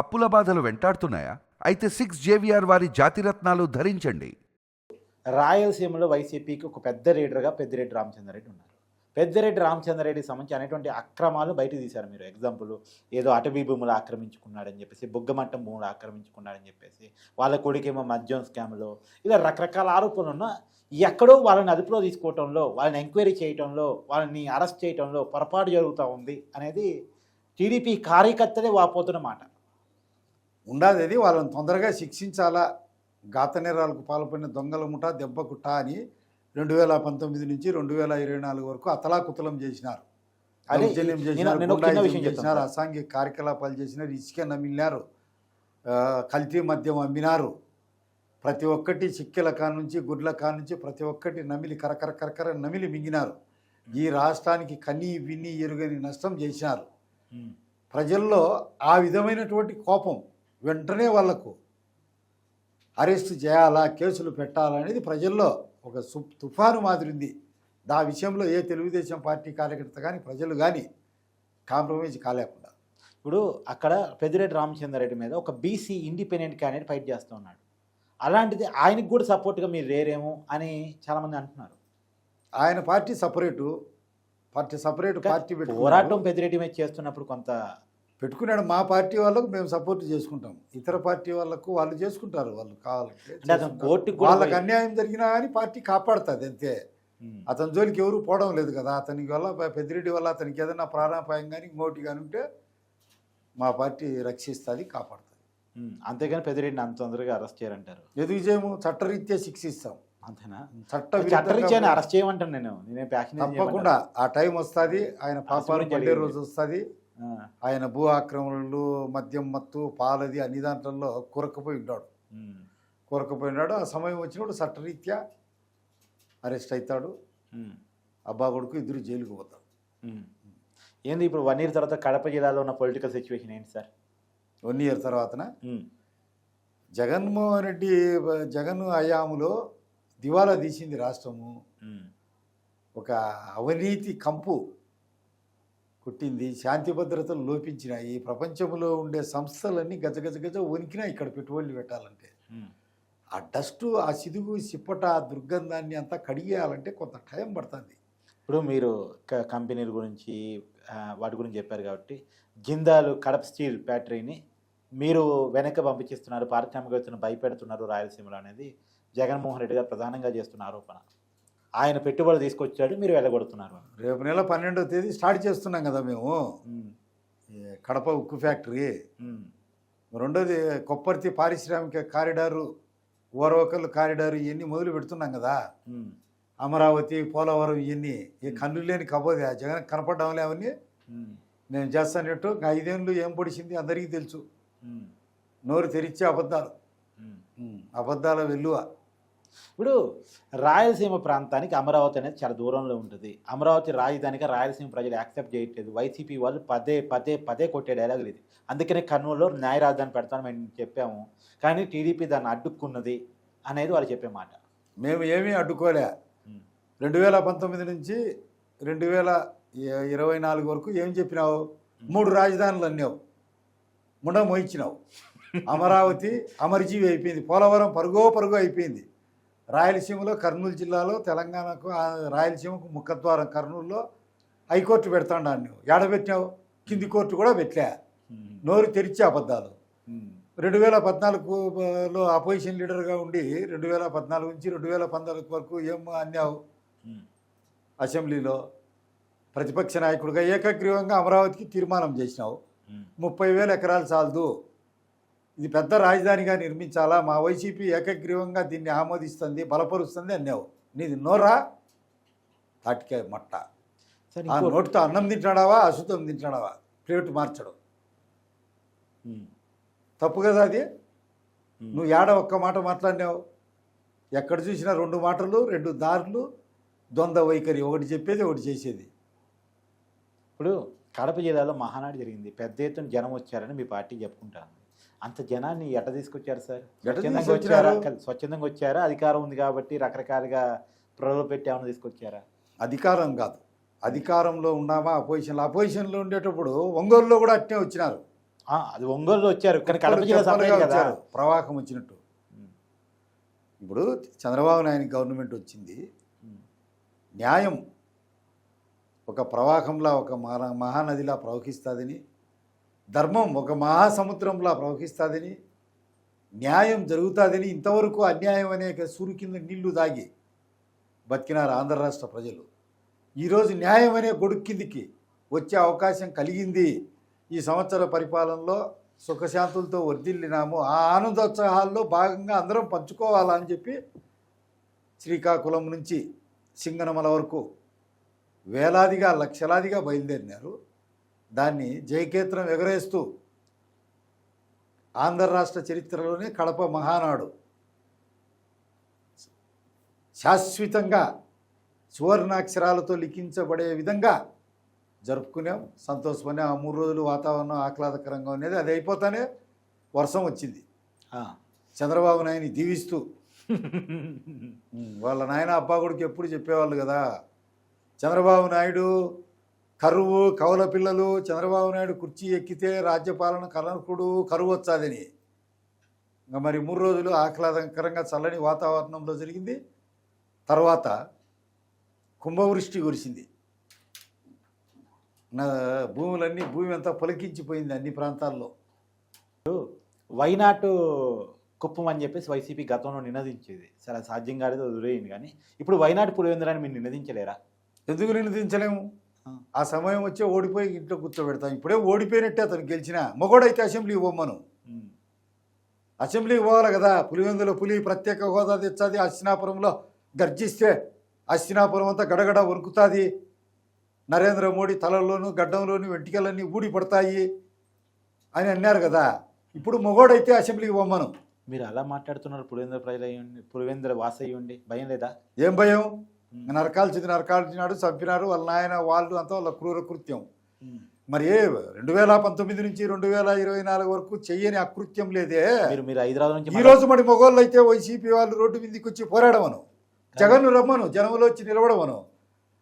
అప్పుల బాధలు వెంటాడుతున్నాయా? అయితే 6 జేవిఆర్ వారి జాతిరత్నాలు ధరించండి. రాయలసీమలో వైసీపీకి ఒక పెద్ద లీడర్గా పెద్దిరెడ్డి రామచంద్రారెడ్డి ఉన్నారు. పెద్దిరెడ్డి రామచంద్రారెడ్డికి సంబంధించి అనేటువంటి అక్రమాలు బయటకు తీశారు. మీరు ఎగ్జాంపుల్ ఏదో అటవీ భూములు ఆక్రమించుకున్నాడని చెప్పేసి, బుగ్గమట్టం భూములు ఆక్రమించుకున్నాడని చెప్పేసి, వాళ్ళ కొడుకేమో మద్యం స్కామ్లో, ఇలా రకరకాల ఆరోపణలు ఉన్నా ఎక్కడో వాళ్ళని అదుపులో తీసుకోవటంలో, వాళ్ళని ఎంక్వైరీ చేయటంలో, వాళ్ళని అరెస్ట్ చేయటంలో పొరపాటు జరుగుతూ ఉంది అనేది టీడీపీ కార్యకర్తలే వాపోతున్న మాట. ఉండాది అది వాళ్ళని తొందరగా శిక్షించాలా. ఘాత నేరాలకు పాల్పడిన దొంగల ముఠ దెబ్బకుట్ట అని 2019 నుంచి 2024 వరకు అతలాకుతలం చేసినారు. దౌర్జన్యం చేసినారు, గుండాయిజం చేసినారు, అసాంఘిక కార్యకలాపాలు చేసినారు, ఇసుక నమిలినారు, కల్తీ మద్యం అమ్మినారు. ప్రతి ఒక్కటి చిక్కెల కానుంచి గుడ్ల కానుంచి ప్రతి ఒక్కటి నమిలి కరకర నమిలి మింగినారు. ఈ రాష్ట్రానికి కనీ విని ఎరుగని నష్టం చేసినారు. ప్రజల్లో ఆ విధమైనటువంటి కోపం వెంటనే వాళ్లకు అరెస్ట్ చేయాలా, కేసులు పెట్టాలా అనేది ప్రజల్లో ఒక తుఫాను మాదిరి ఉంది. ఆ విషయంలో ఏ తెలుగుదేశం పార్టీ కార్యకర్త కానీ ప్రజలు కానీ కాంప్రమైజ్ కాలేకుండా. ఇప్పుడు అక్కడ పెద్దిరెడ్డి రామచంద్రారెడ్డి మీద ఒక బీసీ ఇండిపెండెంట్ క్యాండిడేట్ ఫైట్ చేస్తూ ఉన్నాడు. అలాంటిది ఆయనకు కూడా సపోర్ట్గా మీరు లేరేమో అని చాలామంది అంటున్నారు. ఆయన పార్టీ సపరేటు పార్టీ పోరాటం పెద్దిరెడ్డి మీద చేస్తున్నప్పుడు కొంత పెట్టుకున్నాడు. మా పార్టీ వాళ్ళకు మేము సపోర్ట్ చేసుకుంటాం, ఇతర పార్టీ వాళ్ళకు వాళ్ళు చేసుకుంటారు. వాళ్ళు కావాలంటే వాళ్ళకి అన్యాయం జరిగినా కానీ పార్టీ కాపాడుతుంది అంతే. అతని జోలికి ఎవరు పోవడం లేదు కదా. అతనికి వల్ల పెద్దిరెడ్డి వల్ల అతనికి ఏదైనా ప్రాణాపాయం కానీ ఇంకోటి కానీ ఉంటే మా పార్టీ రక్షిస్తుంది, కాపాడుతుంది. అంతేగాని పెద్దిరెడ్డిని అంత తొందరగా అరెస్ట్ చేయాలంటారు. ఎదుగు చేయము, చట్టరీత్యా శిక్షిస్తాం. అంతేనా? చట్టరీత్యా అరెస్ట్ చేయమంటాను నేను. తప్పకుండా ఆ టైం వస్తుంది. ఆయన పాపాలు పడే రోజు వస్తుంది. ఆయన భూ ఆక్రమణలు, మద్యం మత్తు, పాలది అన్ని దాంట్లో కూరకపోయి ఉన్నాడు. ఆ సమయం వచ్చినప్పుడు చట్టరీత్యా అరెస్ట్ అవుతాడు. అబ్బా కొడుకు ఇద్దరు జైలుకు పోతాడు. ఏంది ఇప్పుడు 1 year తర్వాత కడప జిల్లాలో ఉన్న పొలిటికల్ సిచ్యువేషన్ ఏంటి సార్? 1 year తర్వాతన జగన్మోహన్ రెడ్డి హయాంలో దివాలా తీసింది రాష్ట్రము. ఒక అవినీతి కంపు కొట్టింది, శాంతి భద్రతలు లోపించినాయి. ప్రపంచంలో ఉండే సంస్థలన్నీ గజ వణికినాయి ఇక్కడ పెట్టుబడులు పెట్టాలంటే. ఆ డస్టు, ఆ సిదుగు, సిప్పట, ఆ దుర్గంధాన్ని అంతా కడిగేయాలంటే కొంత టైం పడుతుంది. ఇప్పుడు మీరు కంపెనీల గురించి వాటి గురించి చెప్పారు కాబట్టి, జిందాల్ కడప స్టీల్ ఫ్యాక్టరీని మీరు వెనక్కి పంపించేస్తున్నారు, పారిశ్రామికవేత్తలను భయపెడుతున్నారు రాయలసీమలో అనేది జగన్మోహన్ రెడ్డి గారు ప్రధానంగా చేస్తున్న ఆరోపణ. ఆయన పెట్టుబడులు తీసుకొచ్చాడు, మీరు వెళ్ళగొడుతున్నారు. రేపు నెల 12వ తేదీ స్టార్ట్ చేస్తున్నాం కదా మేము కడప ఉక్కు ఫ్యాక్టరీ. రెండోది కొప్పర్తి పారిశ్రామిక కారిడారు, ఓరవకల్ కారిడారు, ఇవన్నీ మొదలు పెడుతున్నాం కదా. అమరావతి, పోలవరం, ఇవన్నీ ఈ కన్ను లేని కబోది జగన్ కనపడ్డాంలే. అవన్నీ నేను చేస్తానట్టు 5 ఏళ్ళు ఏం పొడిచింది అందరికీ తెలుసు. నోరు తెరిచే అబద్ధాల వెల్లువ. ఇప్పుడు రాయలసీమ ప్రాంతానికి అమరావతి అనేది చాలా దూరంలో ఉంటుంది. అమరావతి రాజధానిగా రాయలసీమ ప్రజలు యాక్సెప్ట్ చేయట్లేదు. వైసీపీ వాళ్ళు పదే కొట్టే డైలాగులు ఇది. అందుకనే కర్నూలులో న్యాయ రాజధాని పెడతాను మేము చెప్పాము, కానీ టీడీపీ దాన్ని అడ్డుకున్నది అనేది వాళ్ళు చెప్పే మాట. మేము ఏమీ అడ్డుకోలే. 2019 నుంచి 2024 వరకు ఏం చెప్పినావు? 3 రాజధానులు అన్నావు, ముండ మోయించినావు. అమరావతి అమరజీవి అయిపోయింది, పోలవరం పరుగు అయిపోయింది. రాయలసీమలో కర్నూలు జిల్లాలో తెలంగాణకు రాయలసీమకు ముఖద్వారం కర్నూలులో హైకోర్టు పెడతాడు. నువ్వు ఏడబెట్టినావు? కింది కోర్టు కూడా పెట్టలే. నోరు తెరిచే అబద్ధాలు. 2014లో అపోజిషన్ లీడర్గా ఉండి 2014 నుంచి 2014 వరకు ఏం అన్నావు? అసెంబ్లీలో ప్రతిపక్ష నాయకుడిగా ఏకగ్రీవంగా అమరావతికి తీర్మానం చేసినావు. 30,000 ఎకరాలు చాలదు, ఇది పెద్ద రాజధానిగా నిర్మించాలా, మా వైసీపీ ఏకగ్రీవంగా దీన్ని ఆమోదిస్తుంది, బలపరుస్తుంది అన్నావు. నీది నోరా తాటికాయ మట్ట. ఆ నోటితో అన్నం తింటాడావా, అశుద్ధం తింటాడావా? ప్లేట్ మార్చడం తప్పు కదా అది. నువ్వు ఒక్క మాట మాట్లాడినావు. ఎక్కడ చూసినా 2 మాటలు, 2 దారులు, ద్వంద్వ వైఖరి, ఒకటి చెప్పేది ఒకటి చేసేది. ఇప్పుడు కడప జిల్లాలో మహానాడు జరిగింది, పెద్ద ఎత్తున జనం వచ్చారని మీ పార్టీ చెప్పుకుంటాను. అంత జనాన్ని ఎట్ట తీసుకొచ్చారు సార్? స్వచ్ఛందంగా వచ్చారా? అధికారం ఉంది కాబట్టి రకరకాలుగా ప్రలోభపెట్టి ఏమైనా తీసుకొచ్చారా? అధికారం కాదు, అధికారంలో ఉన్నామా అపోజిషన్లో ఉండేటప్పుడు ఒంగోలులో కూడా అట్నే వచ్చినారు. అది ఒంగోలులో వచ్చారు, కానీ కడప జిల్లా చెప్పలుగా సపరేట్ కదా. వచ్చారు, ప్రవాహం వచ్చినట్టు. ఇప్పుడు చంద్రబాబు నాయుడు గవర్నమెంట్ వచ్చింది, న్యాయం ఒక ప్రవాహంలా, ఒక మహానదిలా ప్రవహిస్తుందని, ధర్మం ఒక మహాసముద్రంలా ప్రవహిస్తుందని, న్యాయం జరుగుతుందని, ఇంతవరకు అన్యాయం అనే సూరు కింద నీళ్లు దాగి బతికినారు ఆంధ్ర రాష్ట్ర ప్రజలు. ఈరోజు న్యాయం అనే గొడుగు కిందికి వచ్చే అవకాశం కలిగింది. ఈ సంవత్సర పరిపాలనలో సుఖశాంతులతో వర్ధిల్లినాము. ఆ ఆనందోత్సాహాల్లో భాగంగా అందరం పంచుకోవాలని చెప్పి శ్రీకాకుళం నుంచి సింగనమల వరకు వేలాదిగా లక్షలాదిగా బయలుదేరినారు. దాన్ని జయకేతనం ఎగరేస్తూ ఆంధ్ర రాష్ట్ర చరిత్రలోనే కడప మహానాడు శాశ్వతంగా సువర్ణాక్షరాలతో లిఖించబడే విధంగా జరుపుకున్నాం. సంతోషమని ఆ 3 రోజులు వాతావరణం ఆహ్లాదకరంగా ఉండేది. అది అయిపోతానే వర్షం వచ్చింది. చంద్రబాబు నాయుడిని దీవిస్తూ వాళ్ళ నాయన అబ్బా కొడుకు ఎప్పుడు చెప్పేవాళ్ళు కదా, చంద్రబాబు నాయుడు కరువు కవల పిల్లలు, చంద్రబాబు నాయుడు కుర్చీ ఎక్కితే రాజ్యపాలన కలనకుడు కరువు వచ్చాదని. ఇంకా మరి 3 రోజులు ఆహ్లాదకరంగా చల్లని వాతావరణంలో జరిగింది. తర్వాత కుంభవృష్టి కురిసింది. భూమి అంతా పొలకించిపోయింది అన్ని ప్రాంతాల్లో. వైనాటు కుప్పం అని చెప్పేసి వైసీపీ గతంలో నినదించేది. సరే సాధ్యం కాలేదు, వదిలేయండి. కానీ ఇప్పుడు వైనాటు పులివెందులని మీరు నినదించలేరా? ఎందుకు నినదించలేము? ఆ సమయం వచ్చే ఓడిపోయి ఇంట్లో కూర్చోబెడతాం. ఇప్పుడే ఓడిపోయినట్టే అతను గెలిచినా. మగోడైతే అసెంబ్లీకి పోమ్మను. అసెంబ్లీకి పోవాలి కదా. పులివెందులో పులి ప్రత్యేక హోదా తెచ్చాది, హస్తినాపురంలో గర్జిస్తే హస్తినాపురం అంతా గడగడ వణుకుతుంది. నరేంద్ర మోడీ తలలోనూ గడ్డంలోనూ వెంట్రుకలన్నీ ఊడి పడతాయి అని అన్నారు కదా. ఇప్పుడు మగోడైతే అసెంబ్లీకి పోమ్మను. మీరు అలా మాట్లాడుతున్నారు. పులివెందుల ప్రజలు అయ్యండి, పులివెందుల వాస అయ్యండి, భయం లేదా? ఏం భయం? నరకాల్చినాడు, చంపినారు వాళ్ళ నాయన, వాళ్ళు అంతా వాళ్ళ క్రూర కృత్యం. మరి 2019 నుంచి 2024 వరకు చెయ్యని అకృత్యం లేదే. మీరు హైదరాబాద్ నుంచి ఈ రోజు మరి మొగోళ్ళు అయితే వైసీపీ వాళ్ళు రోడ్డు మీదకి వచ్చి పోరాడమను, జగన్ను రమ్మను, జనంలో వచ్చి నిలబడమను.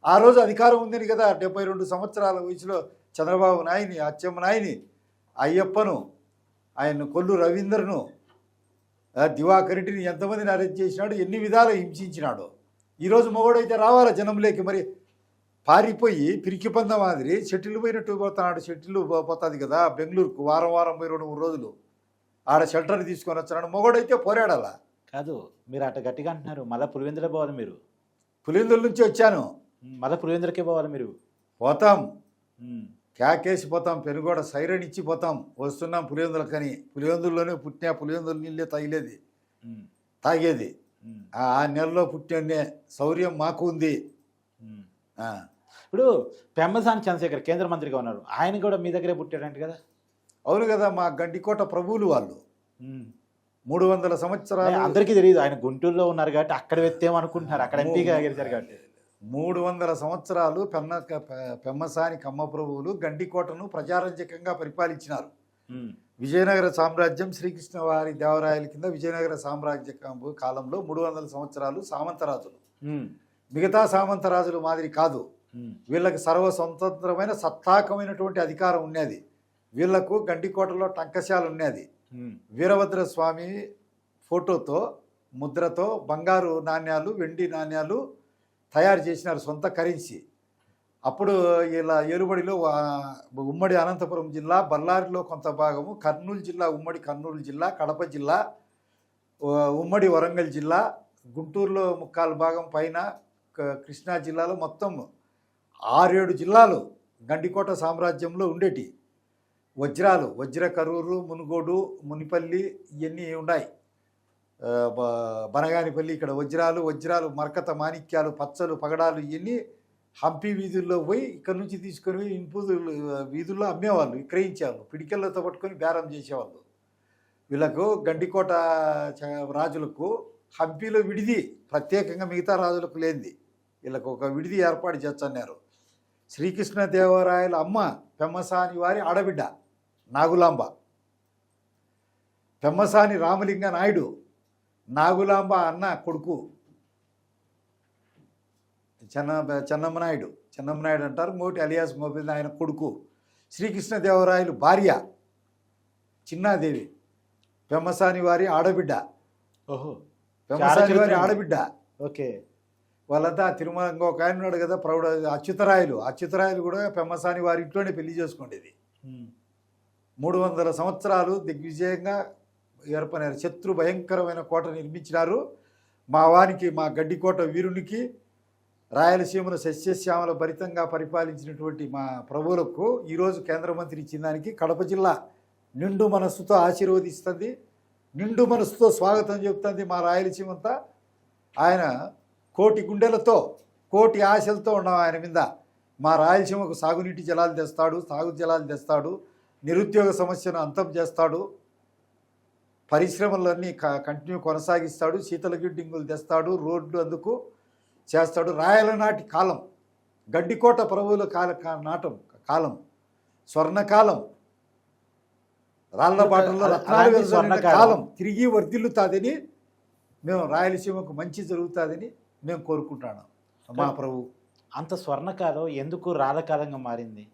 ఆ రోజు అధికారం ఉందని కదా. 72 సంవత్సరాల వయసులో చంద్రబాబు నాయుని, అచ్చెమ్మ నాయుని, అయ్యప్పను, ఆయన కొల్లు రవీందర్ను, దివాకరెడ్డిని ఎంతమందిని అరెస్ట్ చేసినాడు, ఎన్ని విధాలు హింసించినాడు. ఈరోజు మొగోడైతే రావాలా జనంలోకి. మరి పారిపోయి పిరికి పంద మాదిరి షెటిల్ పోయినట్టు పోతున్నాడు. షెటిల్ పోతుంది కదా బెంగళూరుకు, వారం పోయి 2-3 రోజులు ఆడ షెల్టర్ తీసుకొని వచ్చినాడు. మొగోడైతే పోరాడాలా. కాదు, మీరు అట్ట గట్టిగా అంటున్నారు. మళ్ళీ పులివెందులే పోవాలి మీరు. పులివెందుల నుంచి వచ్చాను, మళ్ళీ పులివెందులకే పోవాలి మీరు. పోతాం, క్యాకేసి పోతాం, పెనుగోడ సైరన్ ఇచ్చి పోతాం. వస్తున్నాం పులివెందులకని. పులివెందుల్లోనే పుట్టినా, పులివెందుల నీళ్ళే తాగేది. ఆ నెలలో పుట్టినే శౌర్యం మాకు ఉంది. ఇప్పుడు పెమ్మసాని చంద్రశేఖర్ కేంద్ర మంత్రిగా ఉన్నారు, ఆయన కూడా మీ దగ్గరే పుట్టాడంట కదా. అవును కదా, మా గండికోట ప్రభువులు వాళ్ళు. 300 సంవత్సరాలు. అందరికీ తెలియదు, ఆయన గుంటూరులో ఉన్నారు కాబట్టి అక్కడ వెత్తేమనుకుంటున్నారు, అక్కడ ఎంపీగా గెలిచారు కాబట్టి. 300 సంవత్సరాలు పెమ్మసాని కమ్మ ప్రభువులు గండికోటను ప్రజారంజకంగా పరిపాలించినారు. విజయనగర సామ్రాజ్యం శ్రీకృష్ణ వారి దేవరాయల కింద విజయనగర సామ్రాజ్య కాలంలో 300 సంవత్సరాలు సామంతరాజులు. మిగతా సామంతరాజులు మాదిరి కాదు. వీళ్ళకి సర్వస్వతంత్రమైన సత్తాకమైనటువంటి అధికారం ఉన్నది. వీళ్లకు గండికోటలో టంకశాల ఉన్నది. వీరభద్రస్వామి ఫోటోతో, ముద్రతో బంగారు నాణ్యాలు, వెండి నాణ్యాలు తయారు చేసినారు, సొంత కరెన్సీ. అప్పుడు ఇలా ఏలుబడిలో ఉమ్మడి అనంతపురం జిల్లా, బళ్ళారిలో కొంత భాగము, కర్నూలు జిల్లా, ఉమ్మడి కర్నూలు జిల్లా, కడప జిల్లా, ఉమ్మడి వరంగల్ జిల్లా, గుంటూరులో 3/4 భాగం పైన, కృష్ణా జిల్లాలో మొత్తం 6-7 జిల్లాలు గండికోట సామ్రాజ్యంలో ఉండేటి. వజ్రాలు, వజ్ర కరూరు, మునుగోడు, మునిపల్లి ఇవన్నీ ఉన్నాయి. బనగానిపల్లి ఇక్కడ వజ్రాలు, మరకత మాణిక్యాలు, పచ్చలు, పగడాలు ఇవన్నీ హంపి వీధుల్లో పోయి ఇక్కడ నుంచి తీసుకొని ఇంపు వీధుల్లో అమ్మేవాళ్ళు, విక్రయించేవాళ్ళు, పిడికెళ్ళతో పట్టుకొని బేరం చేసేవాళ్ళు. వీళ్ళకు గండికోట రాజులకు హంపీలో విడిది ప్రత్యేకంగా మిగతా రాజులకు లేనిది. వీళ్ళకు ఒక విడిది ఏర్పాటు చేస్తున్నారు. శ్రీకృష్ణదేవరాయల అమ్మ పెమ్మసాని వారి ఆడబిడ్డ నాగులాంబ. పెమ్మసాని రామలింగ నాయుడు నాగులాంబ అన్న కొడుకు చెన్నమ్మనాయుడు అంటారు, మోటి అలియాస్ మోపిల్ ఆయన కొడుకు. శ్రీకృష్ణదేవరాయలు భార్య చిన్నాదేవి పెమ్మసాని వారి ఆడబిడ్డ, ఓహో, పెమ్మసాని వారి ఆడబిడ్డ. ఓకే. వాళ్ళంతా తిరుమల ఇంకొక ఆయన ఉన్నాడు కదా ప్రౌఢ అచ్యుతరాయలు కూడా పెమ్మసాని వారి ఇంట్లోనే పెళ్లి చేసుకునేది. 300 సంవత్సరాలు దిగ్విజయంగా ఏర్పడినారు. శత్రు భయంకరమైన కోట నిర్మించినారు. మా వానికి, మా గడ్డికోట వీరునికి, రాయలసీమను సస్యశ్యామల భరితంగా పరిపాలించినటువంటి మా ప్రభువులకు ఈరోజు కేంద్ర మంత్రి ఇచ్చిన దానికి కడప జిల్లా నిండు మనస్సుతో ఆశీర్వదిస్తుంది, నిండు మనస్సుతో స్వాగతం చెబుతుంది. మా రాయలసీమంతా ఆయన కోటి గుండెలతో, కోటి ఆశలతో ఉన్నాం ఆయన మీద. మా రాయలసీమకు సాగునీటి జలాలు తెస్తాడు, సాగు జలాలు తెస్తాడు, నిరుద్యోగ సమస్యను అంతం చేస్తాడు, పరిశ్రమలన్నీ కంటిన్యూ కొనసాగిస్తాడు, శీతల గిడ్డింగులు తెస్తాడు, రోడ్లు అందుకు చేస్తాడు. రాయల నాటి కాలం, గడ్డికోట ప్రభువుల నాటం కాలం, స్వర్ణకాలం, రాళ్ల బాటల్లో రత్నాలు వెలువడిన కాలం తిరిగి వర్ధిల్లుతాదని, మేము రాయలసీమకు మంచి జరుగుతుందని మేము కోరుకుంటున్నాం. మా ప్రభు అంత స్వర్ణకాలం ఎందుకు రాధకాలంగా మారింది?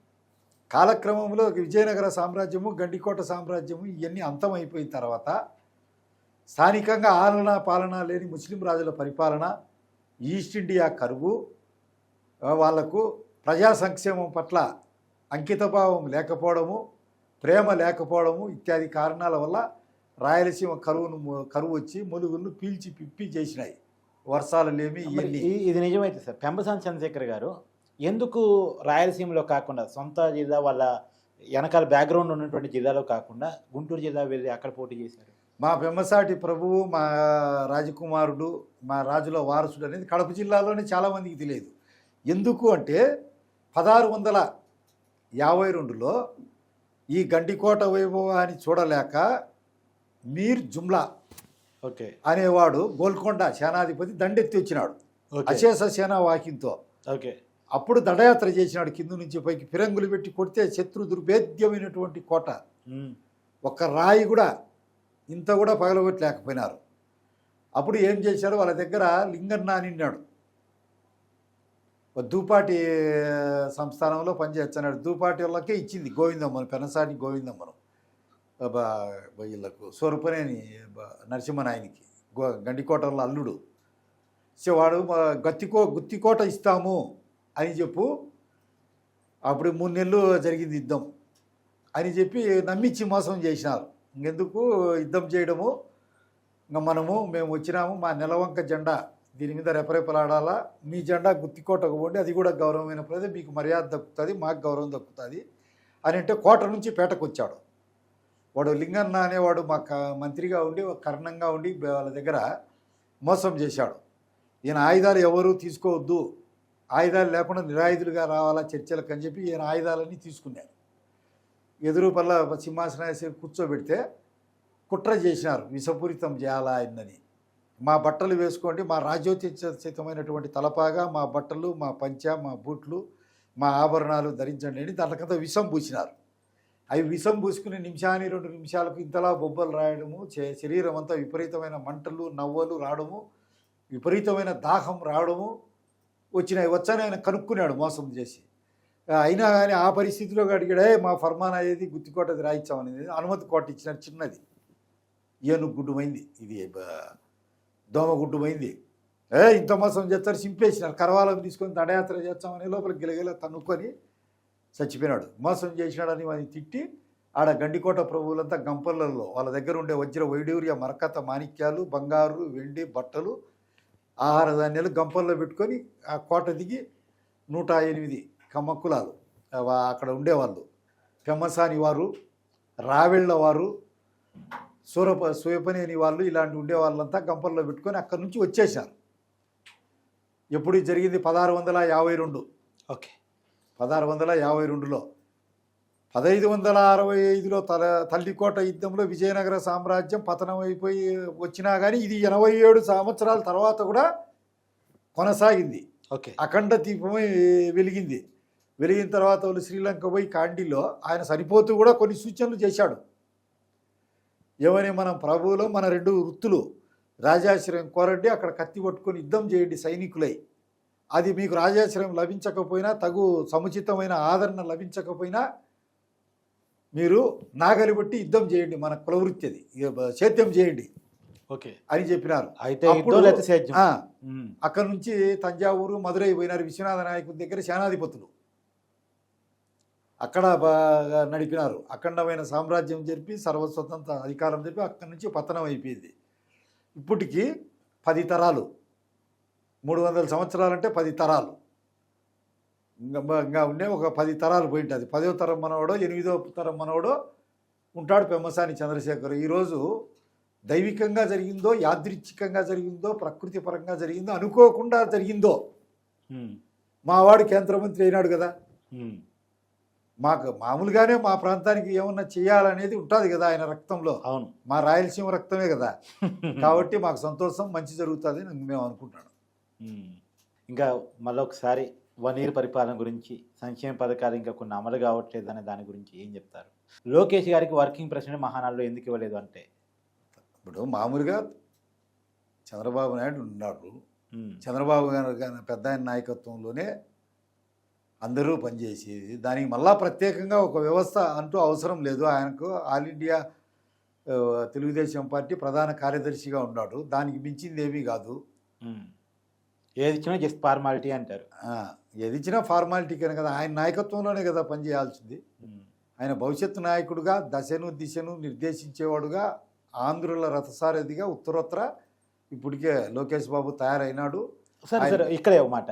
కాలక్రమంలో విజయనగర సామ్రాజ్యము, గండికోట సామ్రాజ్యము ఇవన్నీ అంతమైపోయిన తర్వాత స్థానికంగా ఆలన పాలన లేని ముస్లిం రాజుల పరిపాలన, ఈస్ట్ ఇండియా కరువు, వాళ్లకు ప్రజా సంక్షేమం పట్ల అంకితభావం లేకపోవడము, ప్రేమ లేకపోవడము ఇత్యాది కారణాల వల్ల రాయలసీమ కరువు వచ్చి ములుగులను పీల్చి పిప్పి చేసినాయి. వర్షాలు లేమి. ఇది నిజమైతే సార్, పెంబసాని చంద్రశేఖర్ గారు ఎందుకు రాయలసీమలో కాకుండా సొంత జిల్లా, వాళ్ళ వెనకాల బ్యాక్గ్రౌండ్ ఉన్నటువంటి జిల్లాలో కాకుండా గుంటూరు జిల్లా వెళ్ళి అక్కడ పోటీ చేశారు? మా పెమ్మసాటి ప్రభువు, మా రాజకుమారుడు, మా రాజుల వారసుడు అనేది కడప జిల్లాలోనే చాలామందికి తెలియదు. ఎందుకు అంటే 1652లో ఈ గండికోట వైభవాన్ని చూడలేక మీర్ జుమ్లా అనేవాడు గోల్కొండ సేనాధిపతి దండెత్తి వచ్చినాడు అశేష సేనా వాకింతో. అప్పుడు దండయాత్ర చేసినాడు, కింద నుంచి పైకి ఫిరంగులు పెట్టి కొడితే శత్రు దుర్భేద్యమైనటువంటి కోట, ఒక్క రాయి కూడా ఇంత కూడా పగలగొట్టలేకపోయినారు. అప్పుడు ఏం చేశారు, వాళ్ళ దగ్గర లింగన్న నిన్నాడు, దూపాటి సంస్థానంలో పనిచేస్తున్నాడు. దూపాటి వాళ్ళకే ఇచ్చింది గోవిందమ్మను, పెనసాని గోవిందమ్మను, వీళ్ళకు సోరపనేని నరసింహనాయనికి, గండికోటలో అల్లుడు. సో వాడు గుత్తికోట ఇస్తాము అని చెప్పు. అప్పుడు 3 నెలలు జరిగింది యుద్ధం అని చెప్పి నమ్మించి మోసం చేసినారు. ఇంకెందుకు యుద్ధం చేయడము, ఇంకా మేము వచ్చినాము, మా నెలవంక జెండా దీని మీద రెపరెపలాడాలా, మీ జెండా గుత్తికోటకు పోండి, అది కూడా గౌరవమైన ప్రదేశం, మీకు మర్యాద దక్కుతుంది, మాకు గౌరవం దక్కుతుంది అని అంటే కోట నుంచి పేటకు వచ్చాడు. వాడు లింగన్న అనేవాడు మా మంత్రిగా ఉండి, కర్ణంగా ఉండి వాళ్ళ దగ్గర మోసం చేశాడు. ఈయన ఆయుధాలు ఎవరూ తీసుకోవద్దు, ఆయుధాలు లేకుండా నిరాయుధులుగా రావాలా చర్చలకు అని చెప్పి ఈయన ఆయుధాలన్నీ తీసుకున్నారు. ఎదురు పల్ల సింహాసనం కూర్చోబెడితే కుట్ర చేసినారు, విషపూరితం చేయాలా ఆయనని. మా బట్టలు వేసుకోండి, మా రాజ్యోచితమైనటువంటి తలపాగా, మా బట్టలు, మా పంచ, మా బూట్లు, మా ఆభరణాలు ధరించండి అని దాంట్లోకంతా విషం పూసినారు. అవి విషం పూసుకుని 2 నిమిషాలకు ఇంతలా బొబ్బలు రాయడము, శరీరం అంతా విపరీతమైన మంటలు, నవ్వలు రావడము, విపరీతమైన దాహం రావడము వచ్చాని ఆయన కనుక్కున్నాడు మోసం చేసి. అయినా కానీ ఆ పరిస్థితిలో అడిగాడే, మా ఫర్మాన్ అయ్యేది గుత్తికోటది రాయించామనేది, అనుమతి కోట ఇచ్చినారు, చిన్నది ఏనుగు గుడ్డుమైంది, ఇది దోమ గుడ్డుమైంది. ఇంత మోసం చేస్తారు, సింపేసినారు, కరవాలకు తీసుకొని దండయాత్ర చేస్తామని లోపల గిలగిల తన్నుకొని చచ్చిపోయినాడు. మోసం చేసినాడని వాడిని తిట్టి ఆడ గండికోట ప్రభువులంతా గంపలలో వాళ్ళ దగ్గర ఉండే వజ్ర వైడూర్య మరకత మాణిక్యాలు, బంగారు, వెండి, బట్టలు, ఆహార ధాన్యాలు గంపల్లో పెట్టుకొని ఆ కోట దిగి 108 కమ్మక్కులాలు అక్కడ ఉండేవాళ్ళు, పెమ్మసాని వారు, రావెళ్ళ వారు, సూయపనేని వాళ్ళు, ఇలాంటి ఉండేవాళ్ళంతా గంపల్లో పెట్టుకొని అక్కడి నుంచి వచ్చేసారు. ఎప్పుడు జరిగింది 1652. 1652లో 1565లో తల్లికోట యుద్ధంలో విజయనగర సామ్రాజ్యం పతనం అయిపోయి వచ్చినా కానీ ఇది 87 సంవత్సరాల తర్వాత కూడా కొనసాగింది. అఖండ దీపమై వెలిగిన తర్వాత వాళ్ళు శ్రీలంక పోయి కాండీలో ఆయన సరిపోతూ కూడా కొన్ని సూచనలు చేశాడు. ఏమని, మనం ప్రభువులో మన 2 వృత్తులు రాజాశ్రయం కోరండి, అక్కడ కత్తి పట్టుకొని యుద్ధం చేయండి సైనికులై. అది మీకు రాజాశ్రయం లభించకపోయినా, తగు సముచితమైన ఆదరణ లభించకపోయినా మీరు నాగలి బట్టి యుద్ధం చేయండి, మన కులవృత్తి అది, సేద్యం చేయండి ఓకే. అని చెప్పినారు. అయితే అప్పుడు యుద్ధం లేకపోతే సేద్యం. ఆ, అక్కడ నుంచి తంజావూరు మదురై పోయినారు విశ్వనాథ నాయకుడి దగ్గర సేనాధిపతులు. అక్కడ బాగా నడిపినారు, అఖండమైన సామ్రాజ్యం జరిపి సర్వస్వతంత్ర అధికారం జరిపి అక్కడి నుంచి పతనం అయిపోయింది. ఇప్పటికి 10 తరాలు, 300 సంవత్సరాలంటే 10 తరాలు, ఇంకా ఉండే ఒక 10 తరాలు పోయింటుంది. 10వ తరం మనవాడో 8వ తరం మనవాడో ఉంటాడు పెమ్మసాని చంద్రశేఖర్. ఈరోజు దైవికంగా జరిగిందో, యాదృచ్ఛికంగా జరిగిందో, ప్రకృతి పరంగా జరిగిందో, అనుకోకుండా జరిగిందో, మావాడు కేంద్ర మంత్రి అయినాడు కదా. మాకు మామూలుగానే మా ప్రాంతానికి ఏమన్నా చేయాలనేది ఉంటుంది కదా ఆయన రక్తంలో. అవును, మా రాయలసీమ రక్తమే కదా. కాబట్టి మాకు సంతోషం, మంచి జరుగుతుంది అని మేము అనుకుంటాను. ఇంకా మళ్ళొకసారి 1 ఇయర్ పరిపాలన గురించి, సంక్షేమ పథకాలు ఇంకా కొన్ని అమలు కావట్లేదు అనే దాని గురించి ఏం చెప్తారు? లోకేష్ గారికి వర్కింగ్ ప్రెసిడెంట్ మహానాడులో ఎందుకు ఇవ్వలేదు అంటే, ఇప్పుడు మామూలుగా చంద్రబాబు నాయుడు ఉన్నాడు, చంద్రబాబు గారు పెద్ద ఆయన నాయకత్వంలోనే అందరూ పనిచేసేది. దానికి మళ్ళా ప్రత్యేకంగా ఒక వ్యవస్థ అంటూ అవసరం లేదు. ఆయనకు ఆల్ ఇండియా తెలుగుదేశం పార్టీ ప్రధాన కార్యదర్శిగా ఉన్నాడు, దానికి మించింది ఏమీ కాదు. ఏది ఇచ్చినా జస్ట్ ఫార్మాలిటీ అంటారు. ఏది ఇచ్చినా ఫార్మాలిటీ కనుక కదా, ఆయన నాయకత్వంలోనే కదా పనిచేయాల్సింది. ఆయన భవిష్యత్తు నాయకుడుగా, దశను దిశను నిర్దేశించేవాడుగా, ఆంధ్రుల రథసారథిగా ఉత్తరోత్తర ఇప్పటికే లోకేష్ బాబు తయారైనాడు. సరే ఇక్కడే ఒక మాట,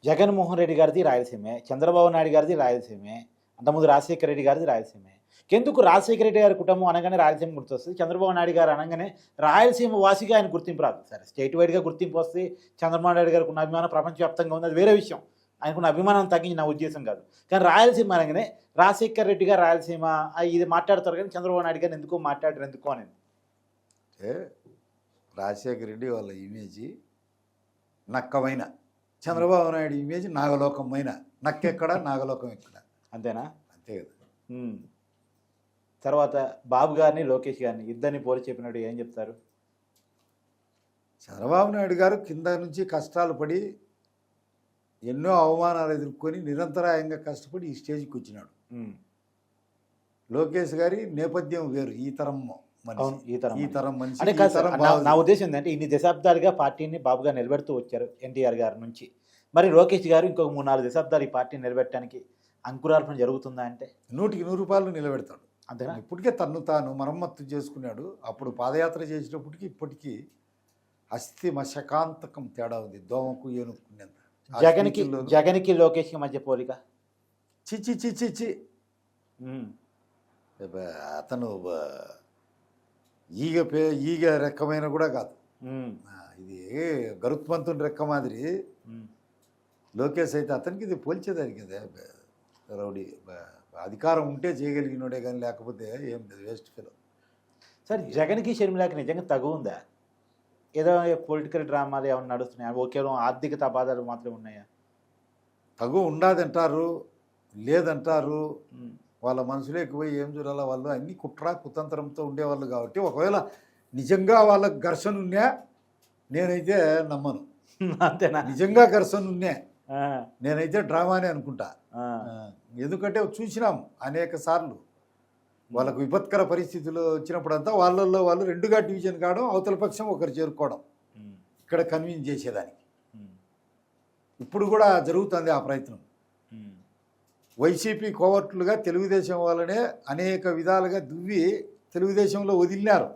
జగన్మోహన్ రెడ్డి గారిది రాయలసీమే, చంద్రబాబు నాయుడు గారిది రాయలసీమే, అంతకుముందు రాజశేఖర రెడ్డి గారిది రాయలసీమే. ఎందుకు రాజశేఖర రెడ్డి గారి కుటుంబం అనగానే రాయలసీమ గుర్తొస్తుంది, చంద్రబాబు నాయుడు గారు అనగానే రాయలసీమ వాసిగా ఆయన గుర్తింపు రాదు? సరే, స్టేట్ వైడ్గా గుర్తింపు వస్తే చంద్రబాబు నాయుడు గారికి ఉన్న అభిమానం ప్రపంచవ్యాప్తంగా ఉంది, అది వేరే విషయం. ఆయనకున్న అభిమానం తగ్గించి నా ఉద్దేశం కాదు. కానీ రాయలసీమ అనగానే రాజశేఖర రెడ్డి గారు రాయలసీమ ఇది మాట్లాడతారు, కానీ చంద్రబాబు నాయుడు గారిని ఎందుకో మాట్లాడరు, ఎందుకో అనేది. రాజశేఖర రెడ్డి వాళ్ళ ఇమేజీ నక్కమైన, చంద్రబాబు నాయుడు ఇమేజ్ నాగలోకమైన. నక్కెక్కడ, నాగలోకం ఎక్కడ, అంతేనా? అంతే కదా. తర్వాత బాబు గారిని, లోకేష్ గారిని ఇద్దరిని పోలి చెప్పినట్టు ఏం చెప్తారు? చంద్రబాబు నాయుడు గారు కింద నుంచి కష్టాలు పడి ఎన్నో అవమానాలు ఎదుర్కొని నిరంతరాయంగా కష్టపడి ఈ స్టేజ్కి వచ్చినాడు. లోకేష్ గారి నేపథ్యం వేరు, ఈ తరం మనిషి. నా ఉద్దేశం ఏంటంటే, ఇన్ని దశాబ్దాలుగా పార్టీని బాబు గారు నిలబెడుతూ వచ్చారు ఎన్టీఆర్ గారి నుంచి. మరి లోకేష్ గారు ఇంకొక 3-4 దశాబ్దాలు ఈ పార్టీని నిలబెట్టడానికి అంకురార్పణ జరుగుతుందా అంటే? 100కి 100 నిలబెడతాడు. అంతేనా? ఇప్పటికే తను తాను మరమ్మత్తు చేసుకున్నాడు. అప్పుడు పాదయాత్ర చేసినప్పటికీ ఇప్పటికీ అస్థి మశకాంతకం తేడా ఉంది, దోమకు ఏనుకునేంత. జగన్కి లోకేష్కి మధ్య పోలిక చిచి అతను ఈగ రెక్కమైన కూడా కాదు, ఇది గరుత్మంతుని రెక్క మాదిరి. లోకేష్ అయితే అతనికి ఇది పోల్చేదానికి కదా, రౌడీ అధికారం ఉంటే చేయగలిగినోడే కానీ లేకపోతే ఏం వేస్ట్ ఫెలో. సరే, జగన్కి షర్మిలాకి నిజంగా తగు ఉందా? ఏదో పొలిటికల్ డ్రామాలు ఏమైనా నడుస్తున్నాయా? కేవలం ఆర్థిక తపాదాలు మాత్రమే ఉన్నాయా? తగు ఉండదంటారు, లేదంటారు. వాళ్ళ మనసులోకి పోయి ఏం చూడాలా, వాళ్ళు అన్ని కుట్ర కుతంత్రంతో ఉండేవాళ్ళు కాబట్టి ఒకవేళ నిజంగా వాళ్ళకి ఘర్షణ ఉన్నా నేనైతే నమ్మను. అంతేనా? నిజంగా ఘర్షణ ఉన్నా నేనైతే డ్రామానే అనుకుంటా. ఎందుకంటే చూసినాం అనేక సార్లు వాళ్ళకు విపత్కర పరిస్థితులు వచ్చినప్పుడంతా వాళ్ళల్లో వాళ్ళు 2గా డివిజన్ కావడం, అవతల పక్షం ఒకరు చేరుకోవడం, ఇక్కడ కన్విన్స్ చేసేదానికి. ఇప్పుడు కూడా జరుగుతుంది ఆ ప్రయత్నం. వైసీపీ కోవర్టులుగా తెలుగుదేశం వాళ్ళనే అనేక విధాలుగా దువ్వి తెలుగుదేశంలో వదిలినారు.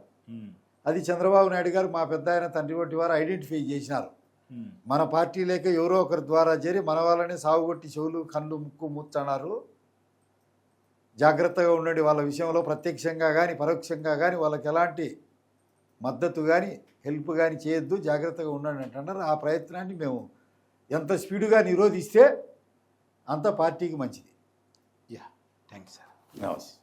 అది చంద్రబాబు నాయుడు గారు, మా పెద్ద ఆయన తండ్రి వంటి వారు ఐడెంటిఫై చేసినారు. మన పార్టీ లేక ఎవరో ఒకరి ద్వారా చేరి మన వాళ్ళని సాగుగొట్టి చెవులు కళ్ళు ముక్కు ముచ్చన్నారు. జాగ్రత్తగా ఉండండి, వాళ్ళ విషయంలో ప్రత్యక్షంగా కానీ పరోక్షంగా కానీ వాళ్ళకి ఎలాంటి మద్దతు కానీ హెల్ప్ కానీ చేయొద్దు, జాగ్రత్తగా ఉండండి అంటున్నారు. ఆ ప్రయత్నాన్ని మేము ఎంత స్పీడుగా నిరోధిస్తే అంత పార్టీకి మంచిది. Thanks sir. నమస్తే.